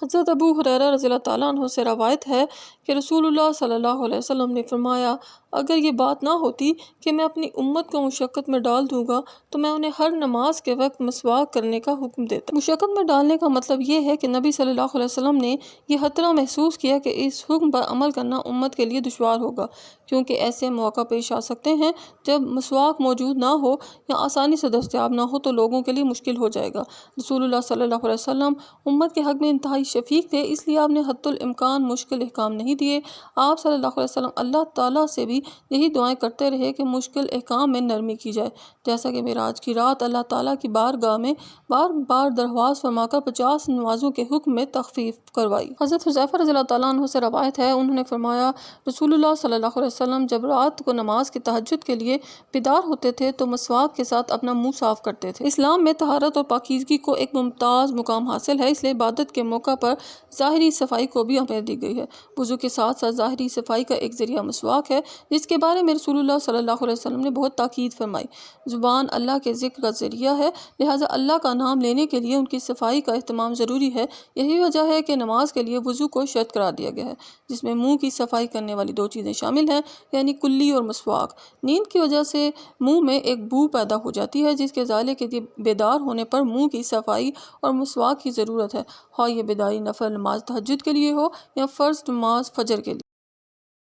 حضرت ابو ہریرہ رضی اللہ تعالیٰ عنہ سے روایت ہے کہ رسول اللہ صلی اللہ علیہ وسلم نے فرمایا، اگر یہ بات نہ ہوتی کہ میں اپنی امت کو مشقت میں ڈال دوں گا تو میں انہیں ہر نماز کے وقت مسواک کرنے کا حکم دیتا۔ مشقت میں ڈالنے کا مطلب یہ ہے کہ نبی صلی اللہ علیہ وسلم نے یہ خطرہ محسوس کیا کہ اس حکم پر عمل کرنا امت کے لیے دشوار ہوگا، کیونکہ ایسے مواقع پیش آ سکتے ہیں جب مسواک موجود نہ ہو یا آسانی سے دستیاب نہ ہو تو لوگوں کے لیے مشکل ہو جائے گا۔ رسول اللہ صلی اللہ علیہ وسلم امت کے حق میں انتہائی شفیق تھے، اس لیے آپ نے حتی الامکان مشکل احکام نہیں دیے۔ آپ صلی اللہ علیہ وسلم اللہ تعالیٰ سے بھی یہی دعائیں کرتے رہے کہ مشکل احکام میں نرمی کی جائے، جیسا کہ معراج کی رات اللہ تعالیٰ کی بارگاہ میں بار بار درخواست فرما کر 50 نمازوں کے حکم میں تخفیف کروائی۔ حضرت حذیفہ رضی اللہ تعالیٰ عنہ سے روایت ہے، انہوں نے فرمایا، رسول اللہ صلی اللہ علیہ وسلم جب رات کو نماز کی تہجد کے لیے بیدار ہوتے تھے تو مسواک کے ساتھ اپنا منہ صاف کرتے تھے۔ اسلام میں طہارت اور پاکیزگی کو ایک ممتاز مقام حاصل ہے، اس لیے عبادت کے موقع پر ظاہری صفائی کو بھی اہمیت دی گئی ہے۔ وضو کے ساتھ ساتھ ظاہری صفائی کا ایک ذریعہ مسواک ہے، جس کے بارے میں رسول اللہ صلی اللہ علیہ وسلم نے بہت تاکید فرمائی۔ زبان اللہ کے ذکر کا ذریعہ ہے، لہٰذا اللہ کا نام لینے کے لیے ان کی صفائی کا اہتمام ضروری ہے۔ یہی وجہ ہے کہ نماز کے لیے وضو کو شرط قرار دیا گیا ہے، جس میں منہ کی صفائی کرنے والی 2 چیزیں شامل ہیں، یعنی کلی اور مسواک۔ نیند کی وجہ سے منہ میں ایک بو پیدا ہو جاتی ہے، جس کے ازالے کے لیے بیدار ہونے پر منہ کی صفائی اور مسواک کی ضرورت ہے، خواہ یہ بیداری نفل نماز تہجد کے لیے ہو یا فرض نماز فجر کے لیے۔